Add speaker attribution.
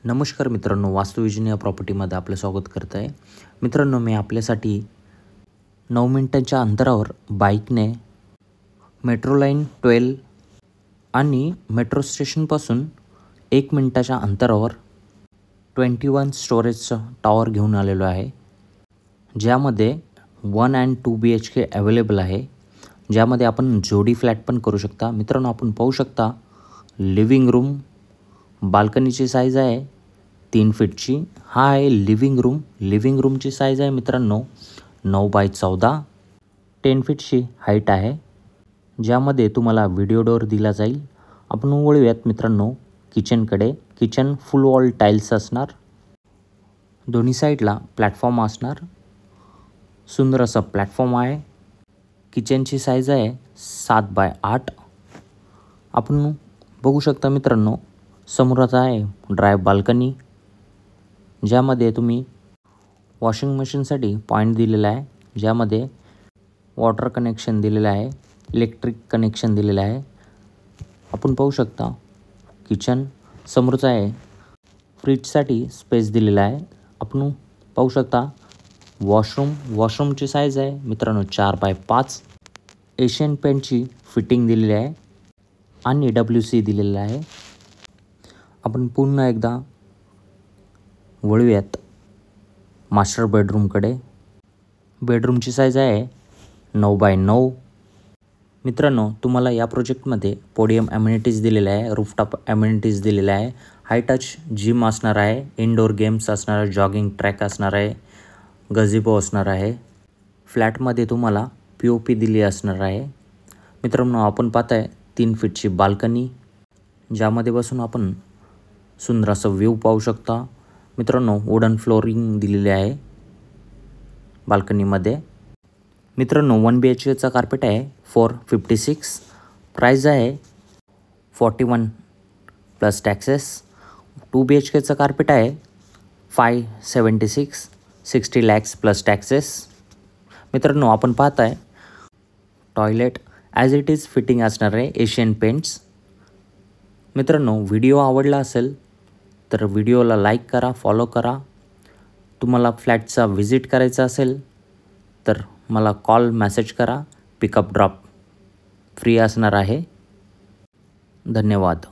Speaker 1: नमस्कार मित्रांनो, वास्तुविजन या प्रॉपर्टीमध्ये आपलं स्वागत करत आहे. मित्रांनो, मी आपल्यासाठी 9 मिनिटांच्या अंतरावर बाईकने मेट्रो लाईन 12 आणि मेट्रो स्टेशनपासून 1 मिनिटाच्या अंतरावर 21 स्टोरेजचं टॉवर घेऊन आलेलो आहे, ज्यामध्ये 1 and 2 BHK अवेलेबल आहे, ज्यामध्ये आपण जोडी फ्लॅट पण करू शकता. मित्रांनो, आपण पाहू शकता लिव्हिंग रूम, बाल्कनीची साईज आहे 3 फीटची. हा आहे लिव्हिंग रूम. लिव्हिंग रूमची साईज आहे मित्रांनो 9x14, 10 फीटची हाईट आहे, ज्यामध्ये तुम्हाला व्हिडिओ डोअर दिला जाईल. आपण वळूयात मित्रांनो किचनकडे. किचन फुल वॉल टाईल्स असणार, दोन्ही साईडला प्लॅटफॉर्म असणार. सुंदर असा प्लॅटफॉर्म आहे. किचनची साईज आहे 7x8. आपण बघू शकता मित्रांनो, समोरच आहे ड्राय बाल्कनी, ज्यामध्ये तुम्ही वॉशिंग मशीनसाठी पॉईंट दिलेला आहे, ज्यामध्ये वॉटर कनेक्शन दिलेलं आहे, इलेक्ट्रिक कनेक्शन दिलेलं आहे. आपण पाहू शकता किचन समोरच आहे. फ्रीजसाठी स्पेस दिलेला आहे. आपण पाहू शकता वॉशरूमची साईज आहे मित्रांनो 4x5. एशियन पेंटची फिटिंग दिलेली आहे आणि WC दिलेलं आहे. आपण पुन्हा एकदा वळूयात मास्टर बेडरूमकडे. बेडरूमची साईज आहे 9x9. मित्रांनो, तुम्हाला या प्रोजेक्टमध्ये पोडियम ॲम्युनिटीज दिलेले आहे, रूफटॉप ॲम्युनिटीज दिलेले आहे, हाय टच जिम असणार आहे, इनडोअर गेम्स असणार आहे, जॉगिंग ट्रॅक असणार आहे, गझिबो असणार आहे. फ्लॅटमध्ये तुम्हाला POP दिली असणार आहे. मित्रांनो, आपण पाहताय 3 फीटची बाल्कनी, ज्यामध्ये बसून आपण सुंदर असं व्ह्यू पाहू शकता. मित्रांनो, वुडन फ्लोरिंग दिलेले आहे बाल्कनीमध्ये. मित्रांनो, 1 BHKचा कार्पेट आहे 456. प्राईज आहे 41 प्लस टॅक्सेस. 2 BHKचा कार्पेट आहे 576, 60 lakhs प्लस टॅक्सेस. मित्रांनो, आपण पाहताय toilet as it is fitting असणार आहे, एशियन पेंट्स. मित्रांनो, व्हिडिओ आवडला असेल तर व्हिडिओला लाईक करा, फॉलो करा. तुम्हाला फ्लॅटचा व्हिजिट करायचा असेल तर मला कॉल मेसेज करा. पिकअप ड्रॉप फ्री असणार आहे. धन्यवाद.